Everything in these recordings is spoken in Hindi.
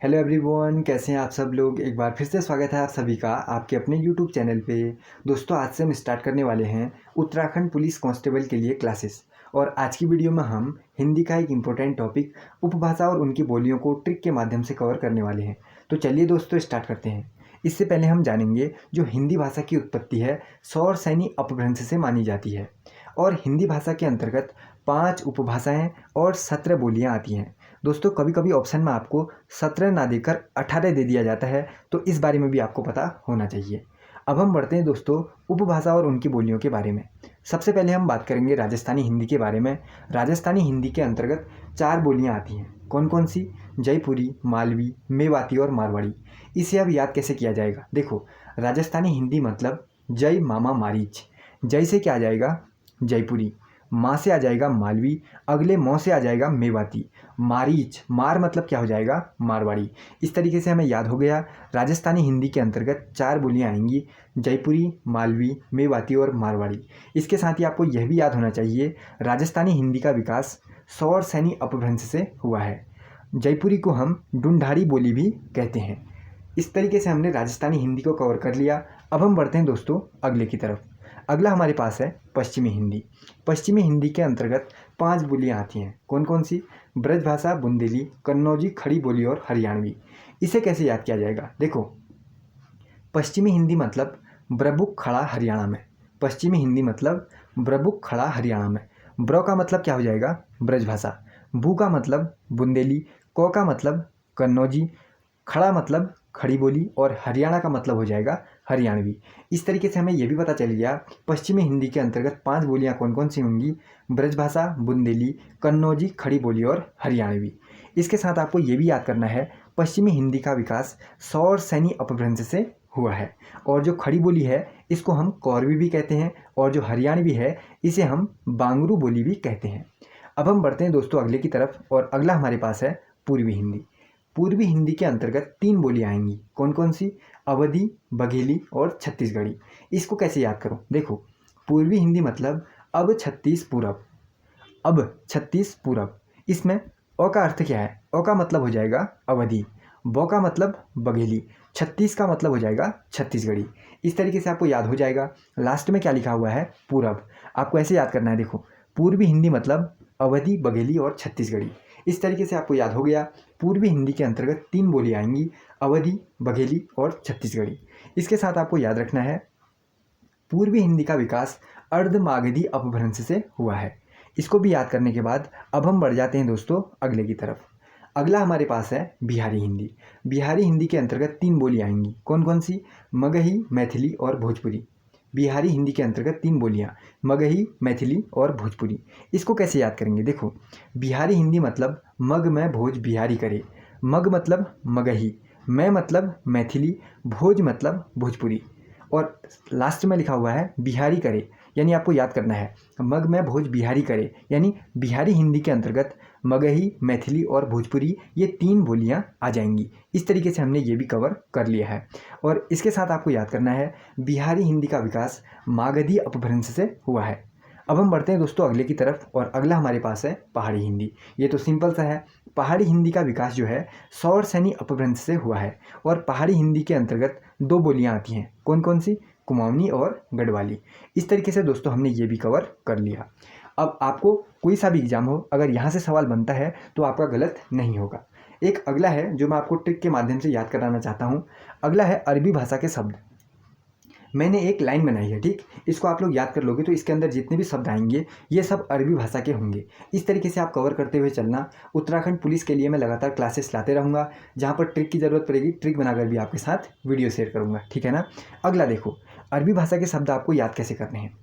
हेलो एवरीवन, कैसे हैं आप सब लोग। एक बार फिर से स्वागत है आप सभी का आपके अपने यूट्यूब चैनल पे। दोस्तों, आज से हम स्टार्ट करने वाले हैं उत्तराखंड पुलिस कांस्टेबल के लिए क्लासेस। और आज की वीडियो में हम हिंदी का एक इम्पोर्टेंट टॉपिक उपभाषा और उनकी बोलियों को ट्रिक के माध्यम से कवर करने वाले हैं। तो चलिए दोस्तों, स्टार्ट करते हैं। इससे पहले हम जानेंगे जो हिंदी भाषा की उत्पत्ति है सौर सैनी अपभ्रंश से मानी जाती है। और हिंदी भाषा के अंतर्गत 5 उपभाषाएं और 17 बोलियां आती हैं। दोस्तों, कभी कभी ऑप्शन में आपको 17 ना देकर 18 दे दिया जाता है, तो इस बारे में भी आपको पता होना चाहिए। अब हम बढ़ते हैं दोस्तों उपभाषा और उनकी बोलियों के बारे में। सबसे पहले हम बात करेंगे राजस्थानी हिंदी के बारे में। राजस्थानी हिंदी के अंतर्गत 4 बोलियां आती हैं। कौन कौन सी? जयपुरी, मालवी, मेवाती और मारवाड़ी। इसे अब याद कैसे किया जाएगा? देखो, राजस्थानी हिंदी मतलब जय मामा मारीच। जय से क्या आ जाएगा? जयपुरी। माँ से आ जाएगा मालवी। अगले मौ से आ जाएगा मेवाती। मारीच, मार मतलब क्या हो जाएगा? मारवाड़ी। इस तरीके से हमें याद हो गया। राजस्थानी हिंदी के अंतर्गत 4 बोलियां आएंगी, जयपुरी, मालवी, मेवाती और मारवाड़ी। इसके साथ ही आपको यह भी याद होना चाहिए, राजस्थानी हिंदी का विकास सौर सैनी अपभ्रंश से हुआ है। जयपुरी को हम ढूंढाड़ी बोली भी कहते हैं। इस तरीके से हमने राजस्थानी हिंदी को कवर कर लिया। अब हम बढ़ते हैं दोस्तों अगले की तरफ। अगला हमारे पास है पश्चिमी हिंदी। पश्चिमी हिंदी के अंतर्गत 5 बोलियां आती हैं। कौन कौन सी? ब्रजभाषा, बुंदेली, कन्नौजी, खड़ी बोली और हरियाणवी। इसे कैसे याद किया जाएगा? देखो, पश्चिमी हिंदी मतलब ब्रबुक खड़ा हरियाणा में। पश्चिमी हिंदी मतलब ब्रबुक खड़ा हरियाणा में। ब्र का मतलब क्या हो जाएगा? ब्रजभाषा। बू का मतलब बुंदेली। कौ का मतलब कन्नौजी। खड़ा मतलब खड़ी बोली और हरियाणा का मतलब हो जाएगा हरियाणवी। इस तरीके से हमें यह भी पता चल गया पश्चिमी हिंदी के अंतर्गत 5 बोलियां कौन कौन सी होंगी? ब्रजभाषा, बुंदेली, कन्नौजी, खड़ी बोली और हरियाणवी। इसके साथ आपको ये भी याद करना है, पश्चिमी हिंदी का विकास सौर सैनी अपभ्रंश से हुआ है। और जो खड़ी बोली है इसको हम कौरवी भी कहते हैं, और जो हरियाणवी है इसे हम बांगरू बोली भी कहते हैं। अब हम बढ़ते हैं दोस्तों अगले की तरफ, और अगला हमारे पास है पूर्वी हिंदी। पूर्वी हिंदी के अंतर्गत 3 बोलियां आएंगी। कौन कौन सी? अवधी, बघेली और छत्तीसगढ़ी। इसको कैसे याद करो? देखो, पूर्वी हिंदी मतलब अब 36 पूरब। अब 36 पूरब। इसमें अ का अर्थ क्या है? अ का मतलब हो जाएगा अवधी। ब का मतलब बघेली। 36 का मतलब हो जाएगा छत्तीसगढ़ी। इस तरीके से आपको याद हो जाएगा। लास्ट में क्या लिखा हुआ है? पूरब। आपको ऐसे याद करना है। देखो, पूर्वी हिंदी मतलब अवधी, बघेली और छत्तीसगढ़ी। इस तरीके से आपको याद हो गया। पूर्वी हिंदी के अंतर्गत 3 बोली आएंगी, अवधी, बघेली और छत्तीसगढ़ी। इसके साथ आपको याद रखना है, पूर्वी हिंदी का विकास अर्धमागधी अपभ्रंश से हुआ है। इसको भी याद करने के बाद अब हम बढ़ जाते हैं दोस्तों अगले की तरफ। अगला हमारे पास है बिहारी हिंदी। बिहारी हिंदी के अंतर्गत 3 बोली आएंगी। कौन कौन सी? मगही, मैथिली और भोजपुरी। बिहारी हिंदी के अंतर्गत 3 बोलियां, मगही, मैथिली और भोजपुरी। इसको कैसे याद करेंगे? देखो, बिहारी हिंदी मतलब मग में भोज बिहारी करे। मग मतलब मगही, मैं मतलब मैथिली, भोज मतलब भोजपुरी, और लास्ट में लिखा हुआ है बिहारी करे, यानी आपको याद करना है मग में भोज बिहारी करे, यानी बिहारी हिंदी के अंतर्गत मगही, मैथिली और भोजपुरी ये 3 बोलियां आ जाएंगी। इस तरीके से हमने ये भी कवर कर लिया है। और इसके साथ आपको याद करना है, बिहारी हिंदी का विकास मागधी अपभ्रंश से हुआ है। अब हम बढ़ते हैं दोस्तों अगले की तरफ, और अगला हमारे पास है पहाड़ी हिंदी। ये तो सिंपल सा है। पहाड़ी हिंदी का विकास जो है सौर सैनी अपभ्रंश से हुआ है। और पहाड़ी हिंदी के अंतर्गत 2 बोलियां आती हैं। कौन कौन सी? कुमाऊनी और गढ़वाली। इस तरीके से दोस्तों हमने ये भी कवर कर लिया। अब आपको कोई सा भी एग्जाम हो, अगर यहाँ से सवाल बनता है तो आपका गलत नहीं होगा। एक अगला है जो मैं आपको ट्रिक के माध्यम से याद कराना चाहता हूँ। अगला है अरबी भाषा के शब्द। मैंने एक लाइन बनाई है, ठीक, इसको आप लोग याद कर लोगे तो इसके अंदर जितने भी शब्द आएंगे ये सब अरबी भाषा के होंगे। इस तरीके से आप कवर करते हुए चलना। उत्तराखंड पुलिस के लिए मैं लगातार क्लासेस लाते रहूँगा, जहाँ पर ट्रिक की ज़रूरत पड़ेगी ट्रिक बनाकर भी आपके साथ वीडियो शेयर करूँगा, ठीक है ना। अगला देखो, अरबी भाषा के शब्द आपको याद कैसे करने हैं।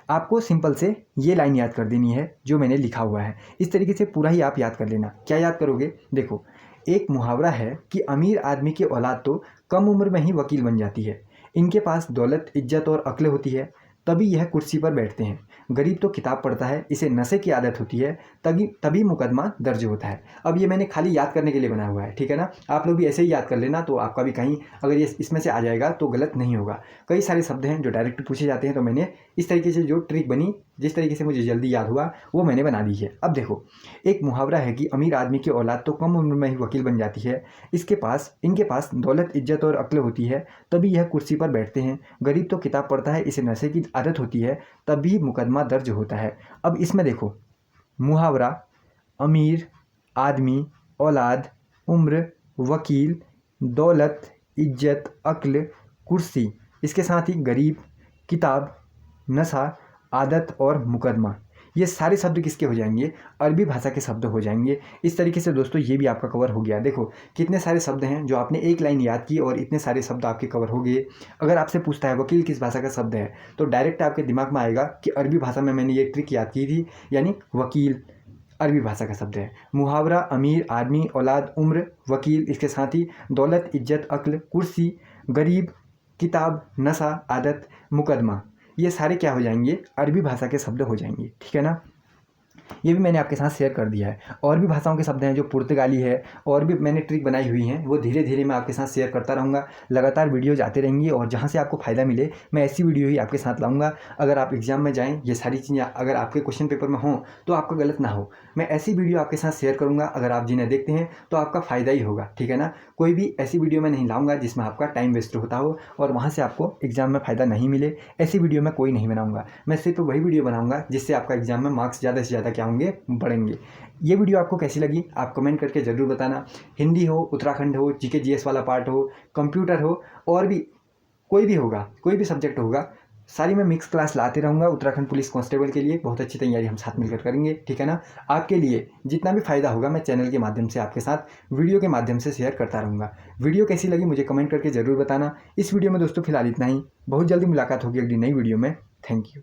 आपको सिंपल से ये लाइन याद कर देनी है जो मैंने लिखा हुआ है। इस तरीके से पूरा ही आप याद कर लेना। क्या याद करोगे? देखो, एक मुहावरा है कि अमीर आदमी की औलाद तो कम उम्र में ही वकील बन जाती है। इनके पास दौलत, इज्जत और अक्ल होती है। तभी यह कुर्सी पर बैठते हैं। गरीब तो किताब पढ़ता है, इसे नशे की आदत होती है, तभी मुकदमा दर्ज होता है। अब ये मैंने खाली याद करने के लिए बनाया हुआ है, ठीक है ना। आप लोग भी ऐसे ही याद कर लेना, तो आपका भी कहीं अगर ये इसमें से आ जाएगा तो गलत नहीं होगा। कई सारे शब्द हैं जो डायरेक्ट पूछे जाते हैं, तो मैंने इस तरीके से जो ट्रिक बनी, जिस तरीके से मुझे जल्दी याद हुआ वो मैंने बना दी है। अब देखो, एक मुहावरा है कि अमीर आदमी की औलाद तो कम उम्र में ही वकील बन जाती है। इनके पास दौलत, इज्जत और अक्ल होती है, तभी यह कुर्सी पर बैठते हैं। गरीब तो किताब पढ़ता है, इसे नशे की आदत होती है, तभी मुकदमा दर्ज होता है। अब इसमें देखो, मुहावरा, अमीर आदमी, औलाद, उम्र, वकील, दौलत, इज्जत, अक्ल, कुर्सी, इसके साथ ही गरीब, किताब, नशा, आदत और मुकदमा, ये सारे शब्द किसके हो जाएंगे? अरबी भाषा के शब्द हो जाएंगे। इस तरीके से दोस्तों ये भी आपका कवर हो गया। देखो कितने सारे शब्द हैं जो आपने एक लाइन याद की और इतने सारे शब्द आपके कवर हो गए। अगर आपसे पूछता है वकील किस भाषा का शब्द है, तो डायरेक्ट आपके दिमाग में आएगा कि अरबी भाषा में मैंने ये ट्रिक याद की थी, यानी वकील अरबी भाषा का शब्द है। मुहावरा, अमीर आदमी, औलाद, उम्र, वकील, इसके साथ ही दौलत, इज्जत, अक्ल, कुर्सी, गरीब, किताब, नशा, आदत, मुकदमा, ये सारे क्या हो जाएंगे? अरबी भाषा के शब्द हो जाएंगे, ठीक है ना। ये भी मैंने आपके साथ शेयर कर दिया है। और भी भाषाओं के शब्द हैं जो पुर्तगाली है, और भी मैंने ट्रिक बनाई हुई हैं, वो धीरे धीरे मैं आपके साथ शेयर करता रहूँगा। लगातार वीडियोज आते रहेंगी और जहाँ से आपको फ़ायदा मिले मैं ऐसी वीडियो ही आपके साथ लाऊँगा। अगर आप एग्जाम में जाएँ, ये सारी चीज़ें अगर आपके क्वेश्चन पेपर में हों तो आपका गलत ना हो, मैं ऐसी वीडियो आपके साथ शेयर करूँगा। अगर आप जिन्हें देखते हैं तो आपका फ़ायदा ही होगा, ठीक है ना। कोई भी ऐसी वीडियो मैं नहीं लाऊँगा जिसमें आपका टाइम वेस्ट होता हो और वहाँ से आपको एग्जाम में फ़ायदा नहीं मिले। ऐसी वीडियो मैं कोई नहीं बनाऊँगा। मैं सिर्फ वही वीडियो बनाऊँगा जिससे आपका एग्जाम में मार्क्स ज़्यादा से ज़्यादा क्या होंगे? बढ़ेंगे। ये वीडियो आपको कैसी लगी आप कमेंट करके ज़रूर बताना। हिंदी हो, उत्तराखंड हो, जीके जीएस वाला पार्ट हो, कंप्यूटर हो, और भी कोई भी होगा, कोई भी सब्जेक्ट होगा, सारी मैं मिक्स क्लास लाते रहूँगा उत्तराखंड पुलिस कांस्टेबल के लिए। बहुत अच्छी तैयारी हम साथ मिलकर करेंगे, ठीक है ना। आपके लिए जितना भी फ़ायदा होगा मैं चैनल के माध्यम से आपके साथ वीडियो के माध्यम से शेयर करता रहूँगा। वीडियो कैसी लगी मुझे कमेंट करके ज़रूर बताना। इस वीडियो में दोस्तों फिलहाल इतना ही। बहुत जल्दी मुलाकात होगी अगली नई वीडियो में। Thank you.